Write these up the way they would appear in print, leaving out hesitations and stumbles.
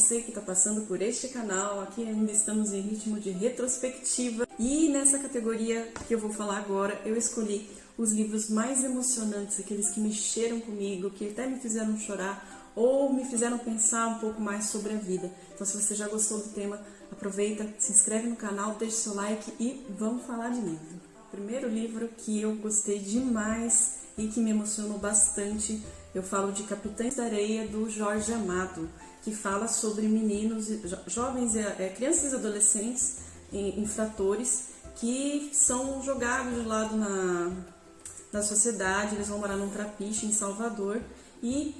você que está passando por este canal. Aqui ainda estamos em ritmo de retrospectiva e nessa categoria que eu vou falar agora, eu escolhi os livros mais emocionantes, aqueles que mexeram comigo, que até me fizeram chorar ou me fizeram pensar um pouco mais sobre a vida. Então, se você já gostou do tema, aproveita, se inscreve no canal, deixa seu like e vamos falar de livro. O primeiro livro que eu gostei demais e que me emocionou bastante, eu falo de Capitães da Areia, do Jorge Amado, que fala sobre meninos, jovens, crianças e adolescentes infratores que são jogados de lado na sociedade. Eles vão morar num trapiche em Salvador e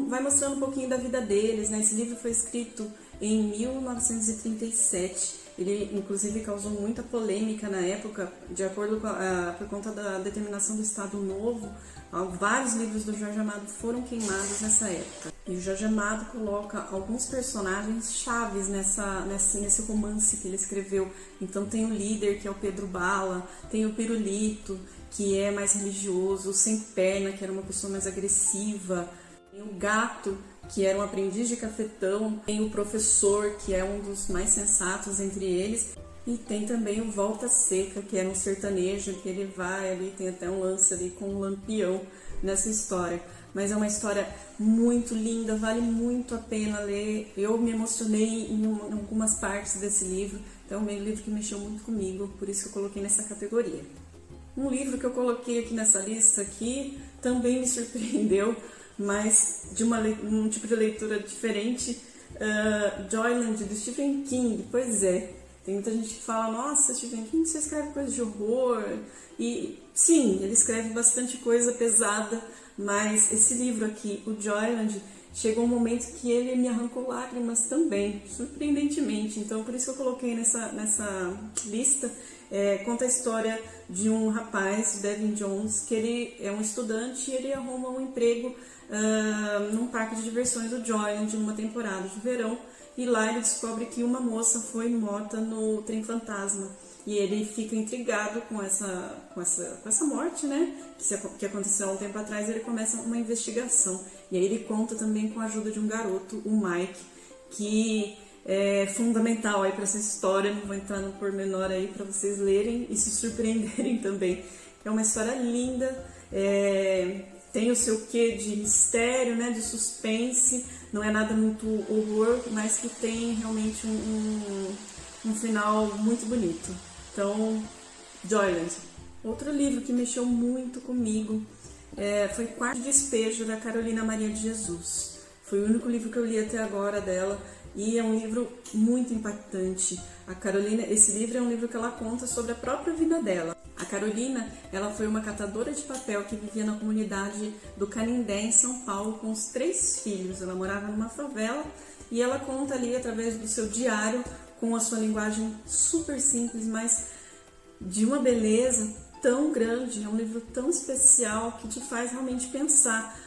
vai mostrando um pouquinho da vida deles, né? Esse livro foi escrito em 1937. Ele, inclusive, causou muita polêmica na época, de acordo com por conta da determinação do Estado Novo. Vários livros do Jorge Amado foram queimados nessa época. E o Jorge Amado coloca alguns personagens chaves nesse romance que ele escreveu. Então tem o líder, que é o Pedro Bala, tem o Pirulito, que é mais religioso, o Sem Perna, que era uma pessoa mais agressiva, tem o Gato, que era um aprendiz de cafetão, tem o Professor, que é um dos mais sensatos entre eles, e tem também o Volta Seca, que era um sertanejo, que ele vai ali, tem até um lance ali com um lampião nessa história. Mas é uma história muito linda, vale muito a pena ler. Eu me emocionei em algumas partes desse livro, então é um livro que mexeu muito comigo, por isso que eu coloquei nessa categoria. Um livro que eu coloquei aqui nessa lista aqui também me surpreendeu, mas de um tipo de leitura diferente, Joyland, do Stephen King. Pois é, tem muita gente que fala, nossa, Stephen King, você escreve coisa de horror. E sim, ele escreve bastante coisa pesada, mas esse livro aqui, o Joyland, chegou um momento que ele me arrancou lágrimas também, surpreendentemente. Então, por isso que eu coloquei nessa lista. Conta a história de um rapaz, Devin Jones, que ele é um estudante e ele arruma um emprego num parque de diversões do Joyland, numa temporada de verão, e lá ele descobre que uma moça foi morta no trem fantasma. E ele fica intrigado com essa morte, né? Que aconteceu há um tempo atrás. Ele começa uma investigação. E aí ele conta também com a ajuda de um garoto, o Mike, que é fundamental aí para essa história. Não vou entrar no pormenor aí para vocês lerem e se surpreenderem também. É uma história linda, tem o seu quê de mistério, né? De suspense. Não é nada muito horror, mas que tem realmente um final muito bonito. Então, Joyland. Outro livro que mexeu muito comigo foi Quarto Despejo, da Carolina Maria de Jesus. Foi o único livro que eu li até agora dela e é um livro muito impactante. A Carolina, esse livro é um livro que ela conta sobre a própria vida dela. A Carolina, ela foi uma catadora de papel que vivia na comunidade do Canindé, em São Paulo, com os 3 filhos. Ela morava numa favela e ela conta ali, através do seu diário, com a sua linguagem super simples, mas de uma beleza tão grande. É um livro tão especial que te faz realmente pensar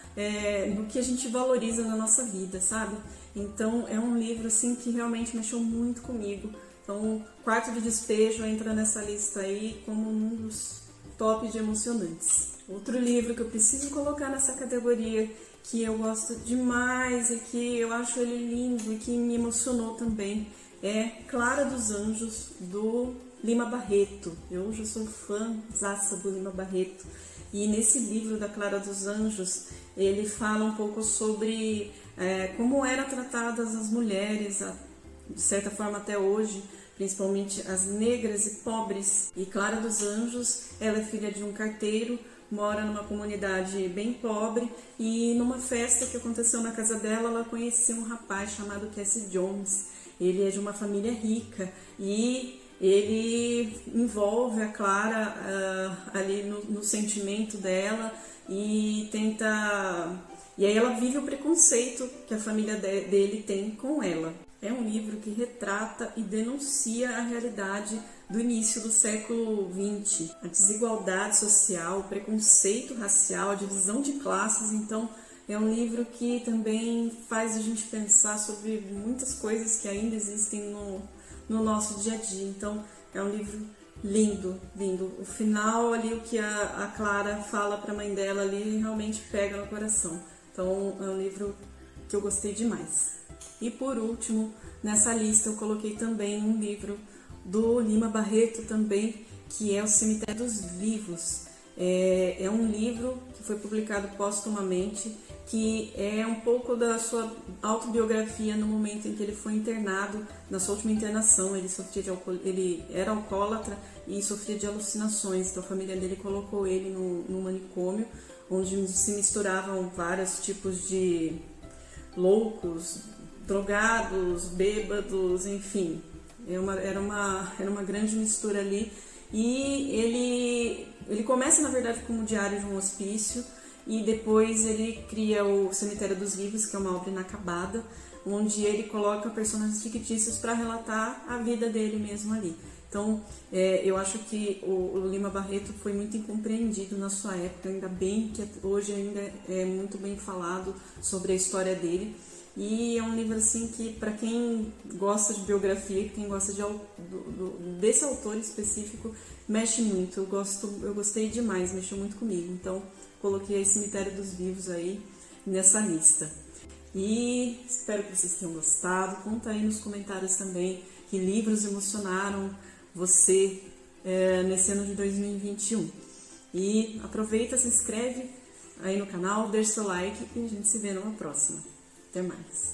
no que a gente valoriza na nossa vida, sabe? Então é um livro assim que realmente mexeu muito comigo. Então, Quarto de Despejo entra nessa lista aí como um dos top de emocionantes. Outro livro que eu preciso colocar nessa categoria, que eu gosto demais e que eu acho ele lindo e que me emocionou também, é Clara dos Anjos, do Lima Barreto. Eu já sou fãzaça do Lima Barreto. E nesse livro da Clara dos Anjos, ele fala um pouco sobre como eram tratadas as mulheres, de certa forma até hoje, principalmente as negras e pobres. E Clara dos Anjos, ela é filha de um carteiro, mora numa comunidade bem pobre, e numa festa que aconteceu na casa dela, ela conheceu um rapaz chamado Cassie Jones. Ele é de uma família rica e ele envolve a Clara ali no sentimento dela e e aí ela vive o preconceito que a família dele tem com ela. É um livro que retrata e denuncia a realidade do início do século XX, a desigualdade social, o preconceito racial, a divisão de classes. Então é um livro que também faz a gente pensar sobre muitas coisas que ainda existem no nosso dia a dia. Então é um livro lindo, lindo. O final ali, o que a Clara fala para a mãe dela ali, realmente pega no coração. Então é um livro que eu gostei demais. E por último, nessa lista eu coloquei também um livro do Lima Barreto também, que é O Cemitério dos Vivos. É um livro que foi publicado póstumamente, que é um pouco da sua autobiografia no momento em que ele foi internado, na sua última internação. Ele era alcoólatra e sofria de alucinações, então a família dele colocou ele no manicômio, onde se misturavam vários tipos de loucos, drogados, bêbados, enfim. Era uma grande mistura ali. E ele começa, na verdade, como diário de um hospício, e depois ele cria o Cemitério dos Vivos, que é uma obra inacabada, onde ele coloca personagens fictícios para relatar a vida dele mesmo ali. Então, eu acho que o Lima Barreto foi muito incompreendido na sua época, ainda bem que hoje ainda é muito bem falado sobre a história dele. E é um livro assim que, para quem gosta de biografia, quem gosta desse autor específico, mexe muito. Eu gostei demais, mexeu muito comigo. Então, coloquei esse Cemitério dos Vivos aí nessa lista. E espero que vocês tenham gostado. Conta aí nos comentários também que livros emocionaram você nesse ano de 2021. E aproveita, se inscreve aí no canal, deixa seu like e a gente se vê numa próxima. Até mais.